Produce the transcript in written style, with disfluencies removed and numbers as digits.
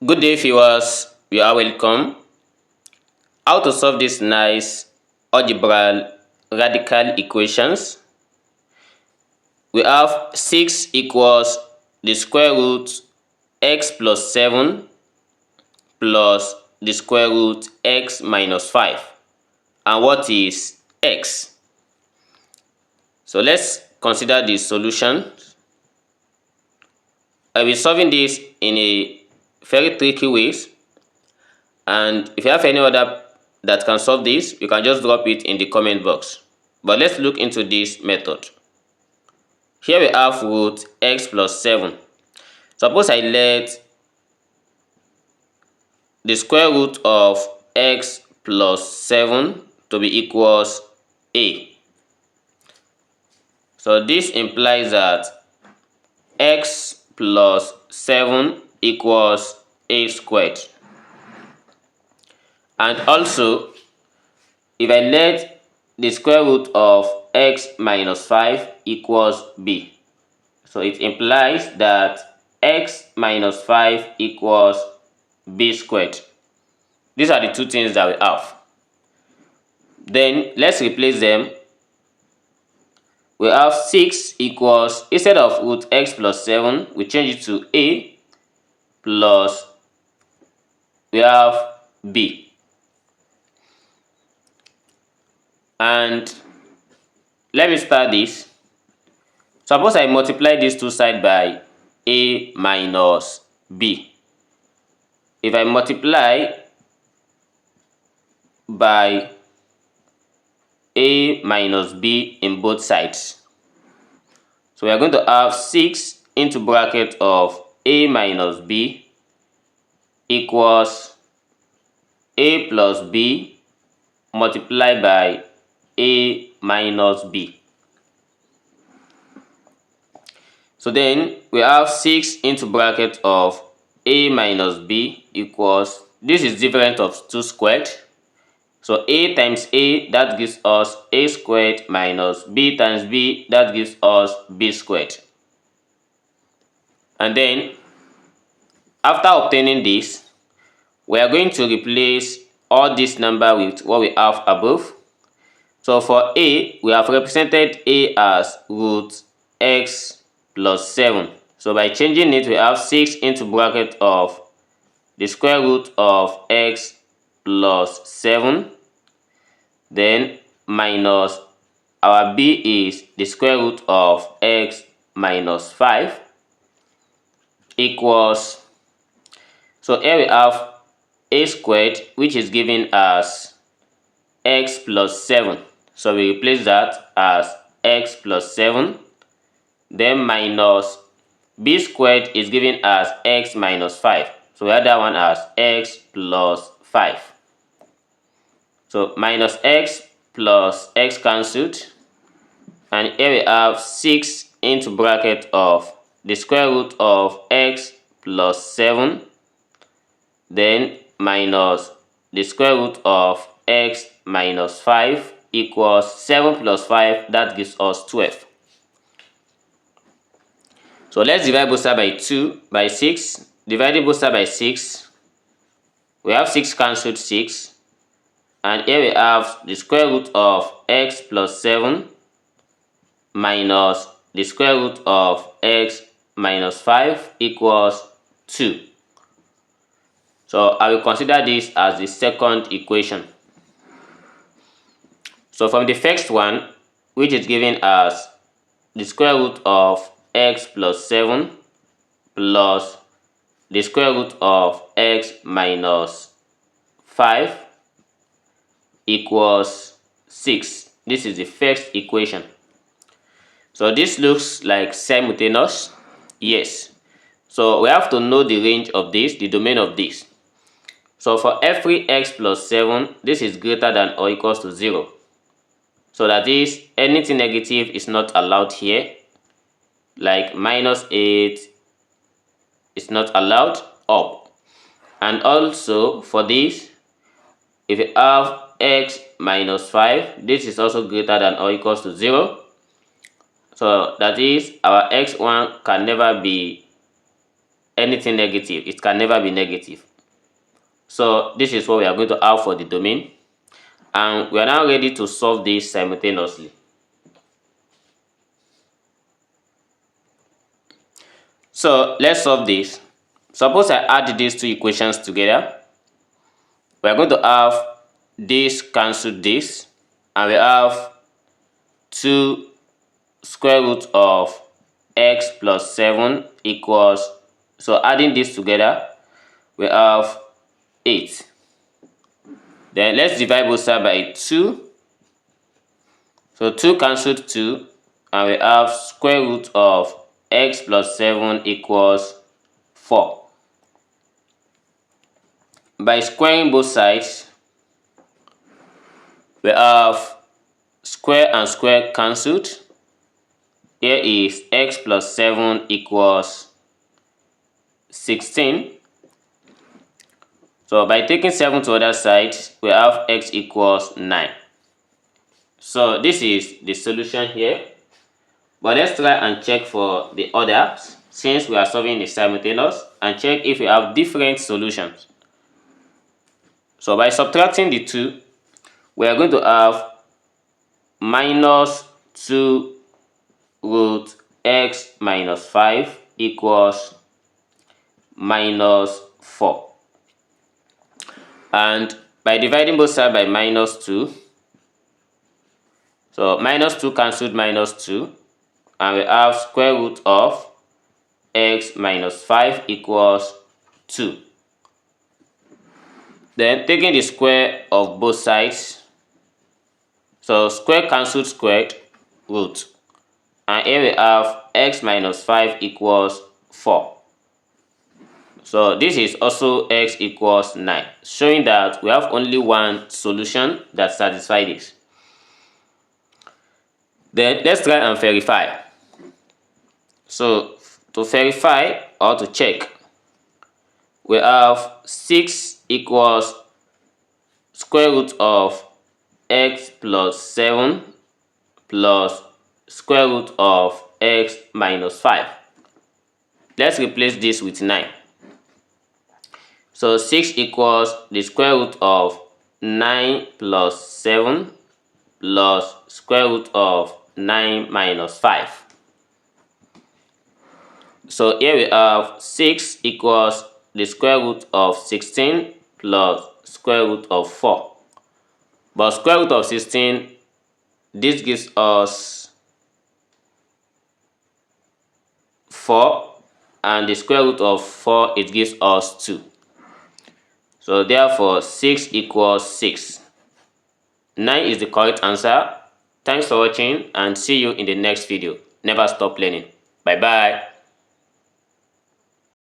Good day, viewers. You are welcome. How to solve this nice algebra radical equations. We have 6 equals the square root x plus 7 plus the square root x minus 5. And what is x? So let's consider the solution. I'll be solving this in a very tricky ways. And if you have any other that can solve this, you can just drop it in the comment box. But let's look into this method. Here we have root x plus 7. Suppose I let the square root of x plus 7 to be equals a. So this implies that x plus 7 equals a squared. And also, if I let the square root of x minus 5 equals b. So it implies that x minus 5 equals b squared. These are the two things that we have. Then let's replace them. We have 6 equals, instead of root x plus 7, we change it to a plus we have b. And let me start this. Suppose I multiply these two sides by a minus b. If I multiply by a minus b in both sides, so we are going to have 6 into bracket of a minus b equals a plus b multiplied by a minus b. So then we have 6 into bracket of a minus b equals, this is difference of 2 squared. So a times a, that gives us a squared, minus b times b, that gives us b squared. And then after obtaining this, we are going to replace all this number with what we have above. So for a, we have represented a as root x plus 7. So by changing it, we have 6 into bracket of the square root of x plus 7. Then minus our b is the square root of x minus 5 equals, so here we have a squared, which is given as x plus 7. So we replace that as x plus 7. Then minus b squared is given as x minus 5. So we have that one as x plus 5. So minus x plus x cancelled. And here we have 6 into bracket of the square root of x plus 7. Then minus the square root of x minus 5 equals 7 plus 5, that gives us 12. So let's divide both sides by 6. Dividing both sides by 6, we have 6 cancelled 6. And here we have the square root of x plus 7 minus the square root of x minus 5 equals 2. So I will consider this as the second equation. So from the first one, which is given as the square root of x plus 7 plus the square root of x minus 5 equals 6. This is the first equation. So this looks like simultaneous. Yes. So we have to know the range of this, the domain of this. So for every x plus 7, this is greater than or equals to 0. So that is, anything negative is not allowed here. Like minus 8 is not allowed, up. And also for this, if you have x minus 5, this is also greater than or equals to 0. So that is, our x1 can never be anything negative. It can never be negative. So this is what we are going to have for the domain. And we are now ready to solve this simultaneously. So let's solve this. Suppose I add these two equations together. We are going to have this cancel this, and we have 2 square root of x plus 7 equals, so adding this together, we have 8. Then let's divide both sides by 2. So 2 cancelled 2, and we have square root of x plus 7 equals 4. By squaring both sides, we have square and square cancelled. Here is x plus 7 equals 16. So by taking 7 to other side, we have x equals 9. So this is the solution here. But let's try and check for the others, since we are solving the simultaneous, and check if we have different solutions. So by subtracting the 2, we are going to have minus 2 root x minus 5 equals minus 4. And by dividing both sides by minus 2, so minus 2 cancelled minus 2, and we have square root of x minus 5 equals 2. Then taking the square of both sides, so square cancelled squared root, and here we have x minus 5 equals 4. So this is also x equals 9, showing that we have only one solution that satisfies this. Then let's try and verify. So to verify or to check, we have 6 equals square root of x plus 7 plus square root of x minus 5. Let's replace this with 9. So 6 equals the square root of 9 plus 7 plus square root of 9 minus 5. So here we have 6 equals the square root of 16 plus square root of 4. But square root of 16, this gives us 4, and the square root of 4, it gives us 2. So therefore 6 equals 6. 9 is the correct answer. Thanks for watching, and see you in the next video. Never stop learning. Bye bye.